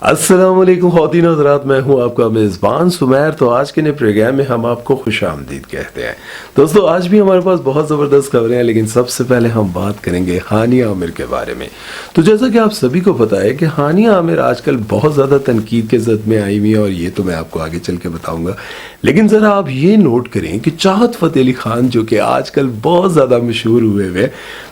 السلام علیکم خواتین و حضرات، میں ہوں آپ کا میزبان سمیر۔ تو آج کے نئے پروگرام میں ہم آپ کو خوش آمدید کہتے ہیں۔ دوستو آج بھی ہمارے پاس بہت زبردست خبریں ہیں، لیکن سب سے پہلے ہم بات کریں گے ہانیہ عامر کے بارے میں۔ تو جیسا کہ آپ سبھی کو پتا ہے کہ ہانیہ عامر آج کل بہت زیادہ تنقید کے زد میں آئی ہوئی ہیں، اور یہ تو میں آپ کو آگے چل کے بتاؤں گا۔ لیکن ذرا آپ یہ نوٹ کریں کہ چاہت فتح علی خان جو کہ آج کل بہت زیادہ مشہور ہوئے ہوئے،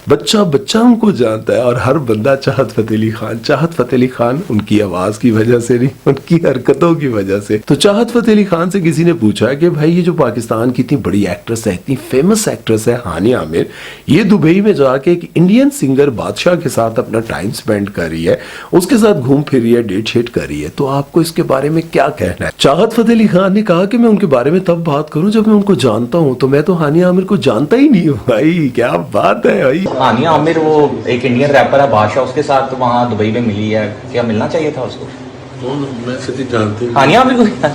بچہ ان کو جانتا ہے، اور ہر بندہ چاہت فتح علی خان ان کی آواز کی وجہ سے نہیں، ان کی حرکتوں کی وجہ سے۔ تو چاہت فتح علی خان سے کسی نے پوچھا کہ بھائی یہ جو پاکستان کی اتنی بڑی ایکٹریس ہے، اتنی فیمس ایکٹریس ہے ہانیہ عامر، یہ دبئی میں جا کے ایک انڈین سنگر بادشاہ کے ساتھ اپنا ٹائم سپینڈ کر رہی ہے، اس کے ساتھ گھوم پھر رہی ہے، ڈیٹ شیٹ کر رہی ہے، تو آپ کو اس کے بارے میں کیا کہنا ہے؟ چاہت فتح علی خان نے کہا کہ میں ان کے بارے میں تب بات کروں جب میں ان کو جانتا ہوں، تو میں تو ہانیہ عامر کو جانتا ہی نہیں ہوں۔ بھائی کیا بات ہے بھائی! ہانیہ عامر وہ ایک انڈین ریپر ہے بادشاہ، اس کے ساتھ وہاں دبئی میں ملی ہے، کیا ملنا چاہیے تھا اس کو؟ میں سچی جانتی ہوں ہانیہ عامر کو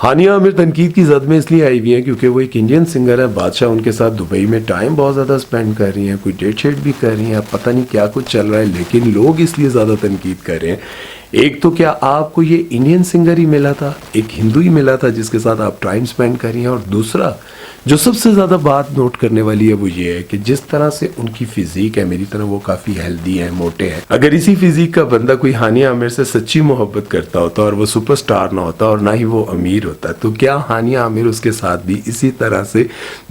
ہانیہ عامر تنقید کی زد میں اس لیے آئی ہوئی ہیں کیونکہ وہ ایک انڈین سنگر ہے بادشاہ، ان کے ساتھ دبئی میں ٹائم بہت زیادہ سپینڈ کر رہی ہیں، کوئی ڈیٹ شیٹ بھی کر رہی ہیں، پتہ نہیں کیا کچھ چل رہا ہے، لیکن لوگ اس لیے زیادہ تنقید کر رہے ہیں۔ ایک تو کیا آپ کو یہ انڈین سنگر ہی ملا تھا، ایک ہندو ہی ملا تھا جس کے ساتھ آپ ٹائم سپینڈ کر رہی ہیں، اور دوسرا جو سب سے زیادہ بات نوٹ کرنے والی ہے وہ یہ ہے کہ جس طرح سے ان کی فزیک ہے، میری طرح وہ کافی ہیلدی ہیں، موٹے ہیں۔ اگر اسی فزیک کا بندہ کوئی ہانیہ عامر سے سچی محبت کرتا ہوتا اور وہ سپر سٹار نہ ہوتا اور نہ ہی وہ امیر ہوتا، تو کیا ہانیہ عامر اس کے ساتھ بھی اسی طرح سے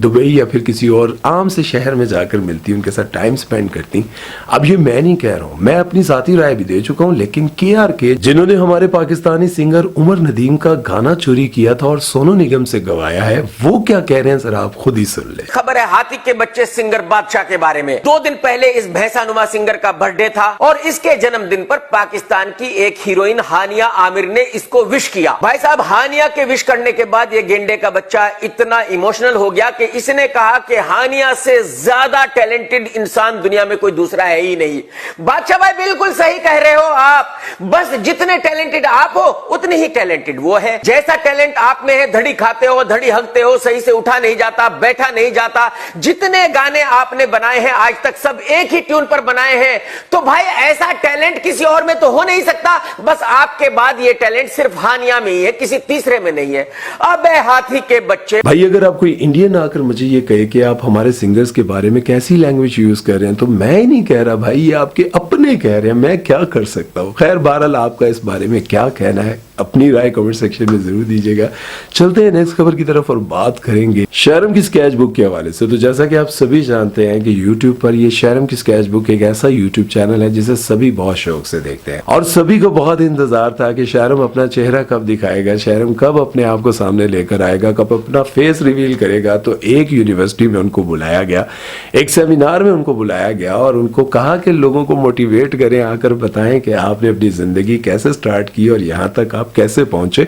دبئی یا پھر کسی اور عام سے شہر میں جا کر ملتی، ان کے ساتھ ٹائم سپینڈ کرتی؟ اب یہ میں نہیں کہہ رہا ہوں، میں اپنی ذاتی رائے بھی دے چکا ہوں، لیکن KR کے جنہوں نے ہمارے پاکستانی سنگر عمر ندیم کا گانا چوری کیا تھا اور سونو نگم سے گوایا ہے، وہ کیا کہہ رہے ہیں ذرا آپ خود ہی سن لیں۔ خبر ہے ہاتھی کے بچے سنگر بادشاہ کے بارے میں۔ 2 دن پہلے اس بھینسا نما سنگر کا برتھ ڈے تھا، اور اس کے جنم دن پر پاکستان کی ایک ہیروئن ہانیہ عامر نے اس کو وش کیا۔ بھائی صاحب، ہانیہ کے وش کرنے کے بعد یہ گینڈے کا بچہ اتنا ایموشنل ہو گیا کہ اس نے کہا کہ ہانیہ سے زیادہ ٹیلنٹڈ انسان دنیا میں کوئی دوسرا ہے ہی نہیں۔ بادشاہ بھائی بالکل صحیح کہہ رہے ہو آپ، بس جتنے ٹیلنٹڈ آپ ہو اتنے ہی ٹیلنٹڈ وہ ہے۔ جیسا ٹیلنٹ آپ میں ہے، دھڑی کھاتے ہو، دھڑی ہگتے ہو، صحیح سے اٹھا نہیں جاتا، بیٹھا نہیں جاتا، جتنے گانے آپ نے بنائے ہیں آج تک سب ایک ہی ٹیون پر بنائے ہیں، تو بھائی ایسا ٹیلنٹ کسی اور میں تو ہو نہیں سکتا، بس آپ کے بعد یہ ٹیلنٹ صرف ہانیہ میں ہی ہے، کسی تیسرے میں نہیں ہے۔ ابے ہاتھی کے بچے! بھائی اگر آپ کوئی انڈین آ کر مجھے یہ کہے کہ آپ ہمارے سنگرز کے بارے میں کیسی لینگویج یوز کر رہے ہیں، تو میں ہی نہیں کہہ رہا بھائی، یہ آپ کے اپنے کہہ رہے ہیں، میں کیا کر سکتا ہوں۔ خیر بہرحال آپ کا اس بارے میں کیا کہنا ہے، اپنی رائے کمنٹ سیکشن میں ضرور دیجیے گا۔ چلتے ہیں نیکسٹ خبر کی طرف اور بات کریں گے شرم کی اسکیچ بک کے حوالے سے۔ تو جیسا کہ آپ سبھی جانتے ہیں کہ یوٹیوب پر یہ شرم کی اسکیچ بک ایک ایسا یوٹیوب چینل ہے جسے سبھی بہت شوق سے دیکھتے ہیں، اور سبھی کو بہت انتظار تھا کہ شرم اپنا چہرہ کب دکھائے گا، شرم کب اپنے آپ کو سامنے لے کر آئے گا، کب اپنا فیس ریویل کرے گا۔ تو ایک یونیورسٹی میں ان کو بلایا گیا، ایک سیمینار میں ان کو بلایا گیا، اور ان کو کہا کہ لوگوں کو موٹیویٹ کریں، آ کر بتائیں کہ آپ نے اپنی زندگی کیسے سٹارٹ کی اور یہاں تک آپ کیسے پہنچے۔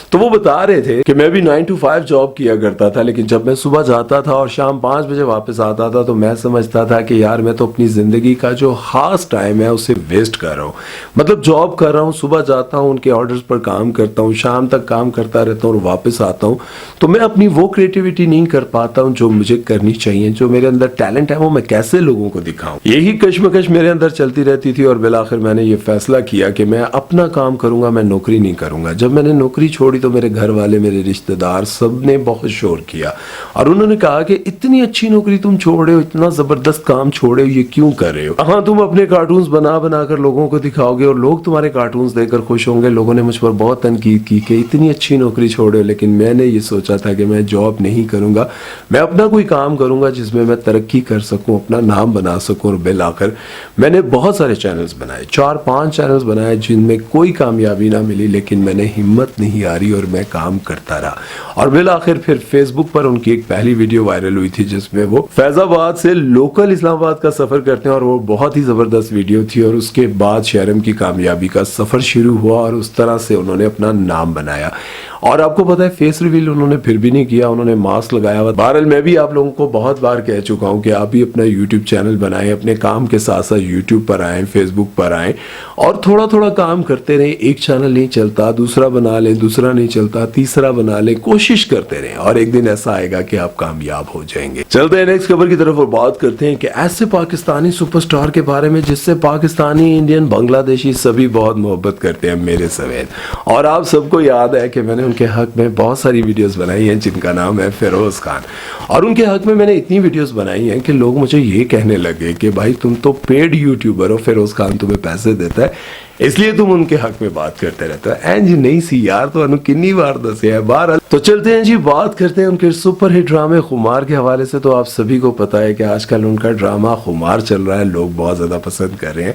تو وہ بتا رہے تھے کہ میں بھی 9 to 5 جاب کیا کرتا تھا، لیکن جب میں صبح جاتا تھا اور شام 5 بجے واپس آتا تھا تو میں سمجھتا تھا کہ یار میں تو اپنی زندگی کا جو خاص ٹائم ہے اسے ویسٹ کر رہا ہوں، مطلب جاب کر رہا ہوں، صبح جاتا ہوں، ان کے آرڈرز پر کام کرتا ہوں، شام تک کام کرتا رہتا ہوں اور واپس آتا ہوں، تو میں اپنی وہ کریٹیوٹی نہیں کر پاتا ہوں جو مجھے کرنی چاہیے، جو میرے اندر ٹیلنٹ ہے وہ میں کیسے لوگوں کو دکھاؤں۔ یہی کشمکش میرے اندر چلتی رہتی تھی، اور بالآخر میں نے یہ فیصلہ کیا کہ میں اپنا کام کروں گا، میں نوکری نہیں کروں گا۔ جب میں نے نوکری چھوڑی تو میرے گھر والے، میرے رشتہ دار سب نے بہت شور کیا، اور انہوں نے کہا کہ اتنی اچھی نوکری تم چھوڑ رہے ہو، اتنا زبردست کام چھوڑ رہے ہو، یہ کیوں کر رہے ہو؟ ہاں تم اپنے کارٹونز بنا بنا کر لوگوں کو دکھاؤ گے اور لوگ تمہارے کارٹونز دیکھ کر خوش ہوں گے۔ لوگوں نے مجھ پر بہت تنقید کی کہ اتنی اچھی نوکری چھوڑ رہے ہو، لیکن میں نے یہ سوچا تھا کہ میں جاب نہیں کروں گا، میں اپنا کوئی کام کروں گا جس میں میں ترقی کر سکوں، اپنا نام بنا سکوں۔ اور بالآخر میں نے بہت سارے چینلز بنائے، 4-5 چینلز بنائے جن میں کوئی کامیابی نہ ملی، لیکن میں نے ہمت نہیں ہاری اور میں کام کرتا رہا۔ اور بالآخر پھر فیس بک پر ان کی ایک پہلی ویڈیو وائرل ہوئی تھی جس میں وہ فیض آباد سے لوکل اسلام آباد کا سفر کرتے ہیں، اور وہ بہت ہی زبردست ویڈیو تھی، اور اس کے بعد شرم کی کامیابی کا سفر شروع ہوا، اور اس طرح سے انہوں نے اپنا نام بنایا۔ اور آپ کو پتا ہے فیس ریویل انہوں نے پھر بھی نہیں کیا, انہوں نے ماسک لگایا ہوا. بہرحال میں بھی آپ لوگوں کو بہت بار کہہ چکا ہوں کہ آپ بھی اپنا یوٹیوب چینل بنائیں, اپنے کام کے ساتھ ساتھ یوٹیوب پر آئیں, فیس بک پر آئیں اور تھوڑا تھوڑا کام کرتے رہیں. ایک چینل نہیں چلتا دوسرا بنا لیں, دوسرا نہیں چلتا تیسرا بنا لیں, کوشش کرتے رہیں اور ایک دن ایسا آئے گا کہ آپ کامیاب ہو جائیں گے. چلتے ہیں نیکسٹ خبر کی طرف اور بات کرتے ہیں کہ ایسے پاکستانی سپر سٹار کے بارے میں جس سے پاکستانی, انڈین, بنگلہ دیشی سبھی بہت محبت کرتے ہیں میرے سمیت. اور آپ سب کو یاد ہے کہ میں نے ان کے حق میں بہت ساری ویڈیوز بنائی ہیں جن کا نام ہے فیروز خان. اور ان کے حق میں نے اتنی ویڈیوز بنائی ہیں کہ لوگ مجھے یہ کہنے لگے کہ بھائی تم تو پیڈ یوٹیوبر ہو, فیروز خان تمہیں پیسے دیتا ہے اس لیے تم ان کے حق میں بات کرتے رہتے ہیں. جی نہیں سی یار, تو انہوں کنی بار دسے ہے. بہرحال تو چلتے ہیں جی, بات کرتے ہیں ان کے سپر ہٹ ڈرامے خمار کے حوالے سے. تو آپ سبھی کو پتا ہے کہ آج کل ان کا ڈرامہ خمار چل رہا ہے, لوگ بہت زیادہ پسند کر رہے ہیں.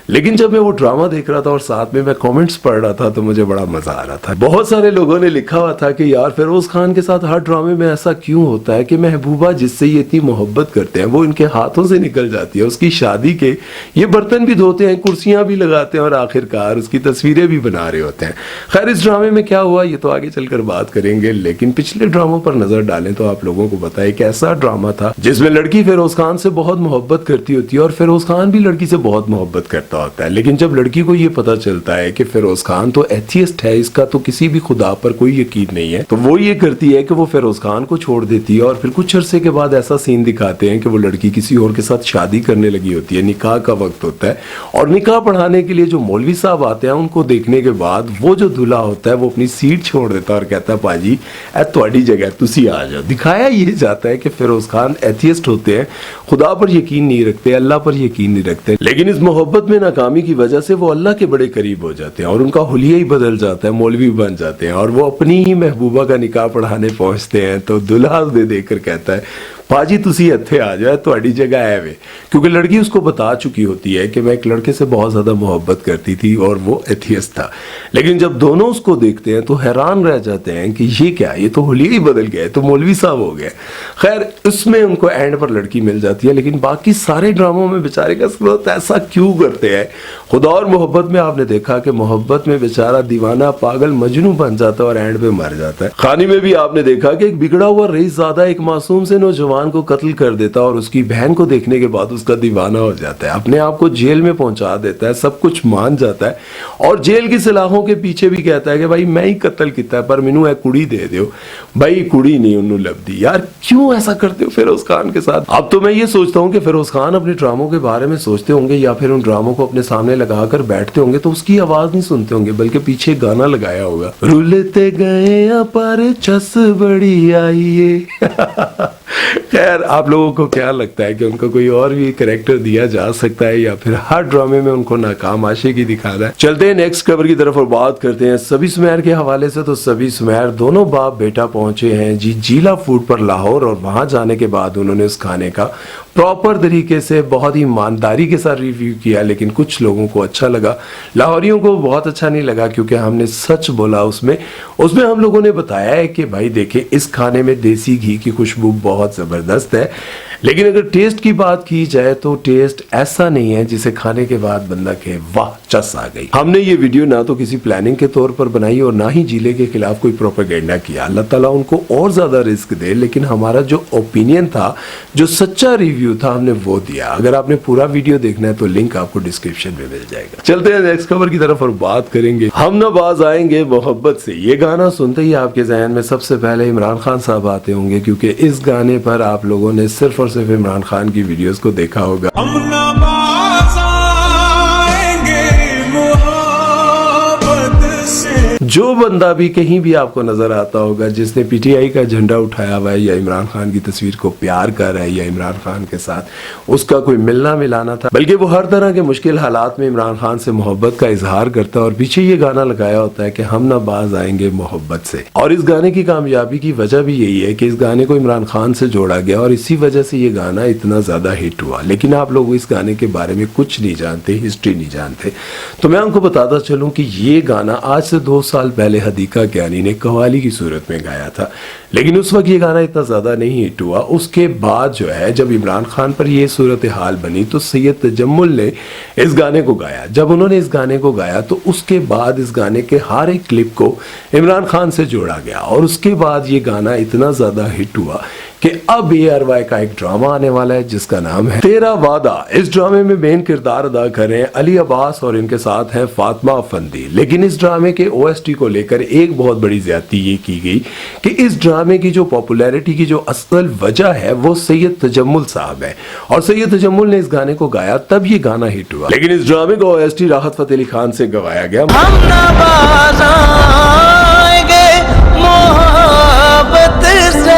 لیکن جب میں وہ ڈرامہ دیکھ رہا تھا اور ساتھ میں کامنٹس پڑھ رہا تھا تو مجھے بڑا مزہ آ رہا تھا. بہت سارے لوگوں نے لکھا ہوا تھا کہ یار فیروز خان کے ساتھ ہر ڈرامے میں ایسا کیوں ہوتا ہے کہ محبوبہ جس سے یہ اتنی محبت کرتے ہیں وہ ان کے ہاتھوں سے نکل جاتی ہے. اس کی شادی کے یہ برتن بھی دھوتے ہیں, کرسیاں بھی لگاتے ہیں اور آخرکار اس کی تصویریں بھی بنا رہے ہوتے ہیں. خیر اس ڈرامے میں کیا ہوا یہ تو آگے چل کر بات کریں گے, لیکن پچھلے ڈراموں پر نظر ڈالیں تو آپ لوگوں کو پتا ہے کہ ایسا ڈرامہ تھا جس میں لڑکی فیروز خان سے بہت محبت کرتی ہوتی ہے اور فیروز خان بھی لڑکی سے بہت محبت کرتا ہوتا ہے. لیکن جب لڑکی کو یہ پتا چلتا ہے کہ فیروز خان تو ایتھیسٹ ہے, اس کا تو کسی بھی خدا پر کوئی یقین نہیں ہے, تو وہ یہ کرتی ہے کہ وہ فیروز خان کو چھوڑ دیتی ہے. اور پھر کچھ عرصے کے بعد ایسا سین دکھاتے ہیں کہ وہ لڑکی کسی اور کے ساتھ شادی کرنے لگی ہوتی ہے, نکاح کا وقت ہوتا ہے اور نکاح پڑھانے کے لیے جو مولوی صاحب آتے ہیں ان کو دیکھنے کے بعد وہ جو دلہا ہوتا ہے وہ اپنی سیٹ چھوڑ دیتا ہے اور کہتا ہے پاجی اے تہاڈی جگہ تسی آ جاؤ. دکھایا یہ جاتا ہے کہ فیروز خان ایتھیسٹ ہوتے ہیں, خدا پر یقین نہیں رکھتے, اللہ پر یقین نہیں رکھتے, لیکن اس محبت میں ناکامی کی وجہ سے وہ اللہ کے بڑے قریب ہو جاتے ہیں اور ان کا حلیہ ہی بدل جاتا ہے, مولوی بن جاتے ہیں اور وہ اپنی ہی محبوبہ کا نکاح پڑھانے پہنچتے ہیں. تو دلہا دیکھ کر کہتا ہے پاجی تسی اتھے آ جائے تہاڈی جگہ ہے وے, کیونکہ لڑکی اس کو بتا چکی ہوتی ہے کہ میں ایک لڑکے سے بہت زیادہ محبت کرتی تھی اور وہ ایتھیسٹ تھا. لیکن جب دونوں اس کو دیکھتے ہیں تو حیران رہ جاتے ہیں کہ یہ کیا, یہ تو حلیہ ہی بدل گیا, تو مولوی صاحب ہو گئے. خیر اس میں ان کو اینڈ پر لڑکی مل جاتی ہے, لیکن باقی سارے ڈراموں میں بیچارے کا سلوت ایسا کیوں کرتے ہیں. خدا اور محبت میں آپ نے دیکھا کہ محبت میں بیچارہ دیوانہ پاگل مجنوں بن جاتا ہے اور اینڈ پہ مر جاتا ہے. خانی میں بھی آپ نے دیکھا کہ ایک بگڑا ہوا رئیس زادہ ایک معصوم سے نوجوان کو قتل کر دیتا اور اس کی بہن کو دیکھنے کے بعد اس کا دیوانہ ہو جاتا ہے, اپنے آپ کو جیل میں پہنچا دیتا ہے, سب کچھ مان جاتا ہے اور جیل کی سلاخوں کے پیچھے بھی کہتا ہے کہ بھائی میں ہی قتل کیتا ہے پر مینوں اے کڑی دے دیو. بھائی کڑی نہیں انہوں لب دی. یار کیوں ایسا کرتے ہو فیروز خان کے ساتھ؟ اب تو میں یہ سوچتا ہوں کہ فیروز خان اپنے ڈراموں کے بارے میں سوچتے ہوں گے یا پھر ان ڈراموں کو اپنے سامنے لگا کر بیٹھتے ہوں گے تو اس کی آواز نہیں سنتے ہوں گے, بلکہ پیچھے گانا لگایا ہوگا, رولتے گئے پر چس بڑی آئیے. خیر آپ لوگوں کو کیا لگتا ہے کہ ان کو کوئی اور بھی کریکٹر دیا جا سکتا ہے یا پھر ہر ڈرامے میں ان کو ناکام عاشقی دکھانا ہے؟ چلتے ہیں نیکسٹ خبر کی طرف اور بات کرتے ہیں سبی سمیر کے حوالے سے. تو سبی سمیر دونوں باپ بیٹا پہنچے ہیں جی جیلا فوڈ پر لاہور, اور وہاں جانے کے بعد انہوں نے اس کھانے کا پراپر طریقے سے بہت ہی ایمانداری کے ساتھ ریویو کیا, لیکن کچھ لوگوں کو اچھا لگا, لاہوریوں کو بہت اچھا نہیں لگا کیونکہ ہم نے سچ بولا. اس میں ہم لوگوں نے بتایا ہے کہ بھائی دیکھیں اس کھانے میں دیسی گھی کی خوشبو بہت زبردست ہے, لیکن اگر ٹیسٹ کی بات کی جائے تو ٹیسٹ ایسا نہیں ہے جسے کھانے کے بعد بندہ کہے واہ چس آ گئی. ہم نے یہ ویڈیو نہ تو کسی پلاننگ کے طور پر بنائی اور نہ ہی جیلے کے خلاف کوئی پروپیگنڈا کیا. اللہ تعالیٰ ان کو اور زیادہ رزق دے, لیکن ہمارا جو اوپینین تھا, جو سچا ریویو تھا, ہم نے وہ دیا. اگر آپ نے پورا ویڈیو دیکھنا ہے تو لنک آپ کو ڈسکرپشن میں مل جائے گا. چلتے ہیں نیکسٹ خبر کی طرف اور بات کریں گے ہم نہ باز آئیں گے محبت سے. یہ گانا سنتے ہی آپ کے ذہن میں سب سے پہلے عمران خان صاحب آتے ہوں گے, کیونکہ اس گانے پر آپ لوگوں نے صرف اور صرف عمران خان کی ویڈیوز کو دیکھا ہوگا. ہم نہ باز آئیں گے محبت سے. جو بندہ بھی کہیں بھی آپ کو نظر آتا ہوگا جس نے پی ٹی آئی کا جھنڈا اٹھایا ہوا ہے یا عمران خان کی تصویر کو پیار کر رہا ہے یا عمران خان کے ساتھ اس کا کوئی ملنا ملانا تھا, بلکہ وہ ہر طرح کے مشکل حالات میں عمران خان سے محبت کا اظہار کرتا ہے, اور پیچھے یہ گانا لگایا ہوتا ہے کہ ہم نہ باز آئیں گے محبت سے. اور اس گانے کی کامیابی کی وجہ بھی یہی ہے کہ اس گانے کو عمران خان سے جوڑا گیا اور اسی وجہ سے یہ گانا اتنا زیادہ ہٹ ہوا. لیکن آپ لوگ اس گانے کے بارے میں کچھ نہیں جانتے, ہسٹری نہیں جانتے, تو میں ان کو بتاتا چلوں کہ یہ گانا آج سے 2 سال سال پہلے حدیقہ کیانی نے قوالی کی صورت میں گایا تھا، لیکن اس وقت یہ گانا اتنا زیادہ نہیں ہٹ ہوا۔ اس کے بعد جو ہے جب عمران خان پر یہ صورتحال بنی تو سید تجمل نے اس گانے کو گایا۔ جب انہوں نے اس گانے کو گایا تو اس کے بعد اس گانے کے ہر ایک کلپ کو عمران خان سے جوڑا گیا، اور اس کے بعد یہ گانا اتنا زیادہ ہٹ ہوا کہ اب ARY کا ایک ڈرامہ آنے والا ہے جس کا نام ہے تیرا وعدہ۔ اس ڈرامے میں مین کردار ادا کر رہے ہیں علی عباس اور ان کے ساتھ ہیں فاطمہ افندی۔ لیکن اس ڈرامے کے OST کو لے کر ایک بہت بڑی زیادتی یہ کی گئی کہ اس ڈرامے کی جو پاپولیرٹی کی جو اصل وجہ ہے وہ سید تجمل صاحب ہے، اور سید تجمل نے اس گانے کو گایا تب یہ گانا ہٹ ہوا۔ لیکن اس ڈرامے کا OST راحت فتح علی خان سے گوایا گیا۔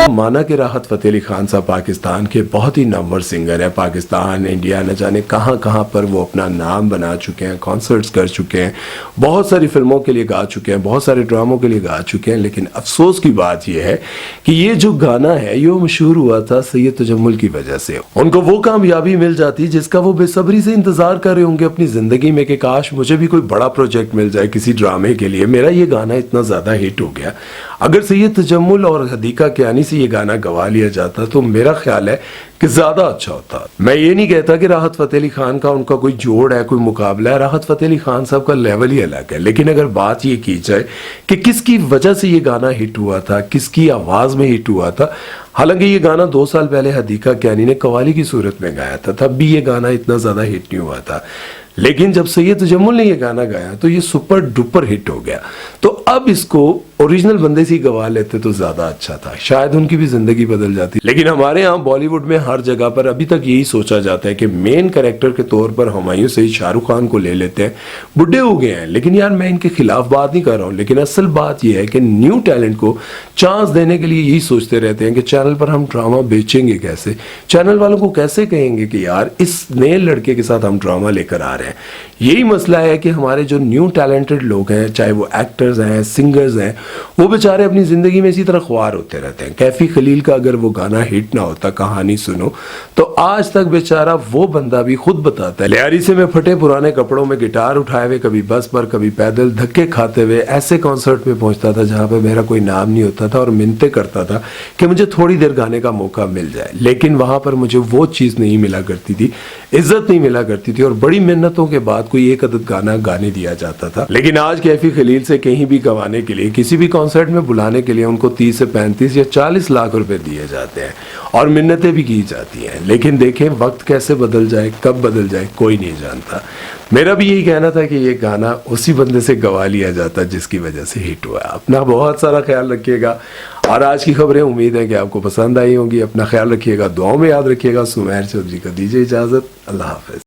مانا کہ راحت فتح علی خان صاحب پاکستان کے بہت ہی نامور سنگر ہیں، پاکستان انڈیا نہ جانے کہاں کہاں پر وہ اپنا نام بنا چکے ہیں، کانسرٹس کر چکے ہیں، بہت ساری فلموں کے لیے گا چکے ہیں، بہت سارے ڈراموں کے لیے گا چکے ہیں۔ لیکن افسوس کی بات یہ ہے کہ یہ جو گانا ہے یہ مشہور ہوا تھا سید تجمل کی وجہ سے۔ ان کو وہ کامیابی مل جاتی جس کا وہ بے صبری سے انتظار کر رہے ہوں گے اپنی زندگی میں کہ کاش مجھے بھی کوئی بڑا پروجیکٹ مل جائے کسی ڈرامے کے لیے، میرا یہ گانا اتنا زیادہ ہٹ ہو گیا۔ اگر سید تجمل اور حدیقہ کیانی سے یہ گانا گوا لیا جاتا تو میرا خیال ہے کہ زیادہ اچھا ہوتا۔ میں یہ نہیں کہتا کہ راحت فتح علی خان کا ان کا کوئی جوڑ ہے، کوئی مقابلہ ہے، راحت فتح علی خان صاحب کا لیول ہی الگ ہے۔ لیکن اگر بات یہ کی جائے کہ کس کی وجہ سے یہ گانا ہٹ ہوا تھا، کس کی آواز میں ہٹ ہوا تھا، حالانکہ یہ گانا 2 سال پہلے حدیقہ کیانی نے قوالی کی صورت میں گایا تھا، تب بھی یہ گانا اتنا زیادہ ہٹ نہیں ہوا تھا۔ لیکن جب سید تجمل نے یہ گانا گایا تو یہ سپر ڈپر ہٹ ہو گیا۔ تو اب اس کو اوریجنل بندے سے گوا لیتے تو زیادہ اچھا تھا، شاید ان کی بھی زندگی بدل جاتی۔ لیکن ہمارے ہاں بالی ووڈ میں ہر جگہ پر ابھی تک یہی سوچا جاتا ہے کہ مین کریکٹر کے طور پر ہمایوں سعید شاہ رخ خان کو لے لیتے ہیں، بڈھے ہو گئے ہیں۔ لیکن یار میں ان کے خلاف بات نہیں کر رہا ہوں، لیکن اصل بات یہ ہے کہ نیو ٹیلنٹ کو چانس دینے کے لیے یہی سوچتے رہتے ہیں کہ چینل پر ہم ڈرامہ بیچیں گے کیسے، چینل والوں کو کیسے کہیں گے کہ یار اس نئے لڑکے کے ساتھ ہم ڈرامہ لے کر آ رہے ہیں۔ یہی مسئلہ ہے کہ ہمارے جو نیو ٹیلنٹڈ لوگ ہیں، چاہے وہ ایکٹرز ہیں، سنگرز ہیں، وہ بیچارے اپنی زندگی میں اسی طرح خوار ہوتے رہتے ہیں۔ کیفی خلیل کا اگر وہ گانا ہٹ نہ ہوتا کہانی سنو تو آج تک بیچارہ وہ بندہ بھی خود بتاتا ہے لیاری سے میں پھٹے پرانے کپڑوں میں گٹار اٹھائے ہوئے کبھی بس پر کبھی پیدل دھکے کھاتے ہوئے ایسے کانسرٹ میں پہنچتا تھا جہاں پہ میرا کوئی نام نہیں ہوتا تھا، اور منتیں کرتا تھا کہ مجھے تھوڑی دیر گانے کا موقع مل جائے، لیکن وہاں پر مجھے وہ چیز نہیں ملا کرتی تھی، عزت نہیں ملا کرتی تھی، اور بڑی محنتوں کے بعد کوئی ایک عدد گانا گانے دیا جاتا تھا۔ لیکن آج کیفی خلیل سے کہیں بھی گوانے کے لیے، کسی بھی کانسرٹ میں بلانے کے لیے ان کو 30 سے 35 یا 40 لاکھ روپے دیے جاتے ہیں اور منتیں بھی کی جاتی ہیں۔ لیکن دیکھیں وقت کیسے بدل جائے، کب بدل جائے کوئی نہیں جانتا۔ میرا بھی یہی کہنا تھا کہ یہ گانا اسی بندے سے گوا لیا جاتا جس کی وجہ سے ہٹ ہوا۔ اپنا بہت سارا خیال رکھیے گا، اور آج کی خبریں امید ہے کہ آپ کو پسند آئی ہوں گی۔ اپنا خیال رکھیے گا، دعاؤں میں یاد رکھیے گا۔ سمیر چودھری کو دیجیے اجازت، اللہ حافظ۔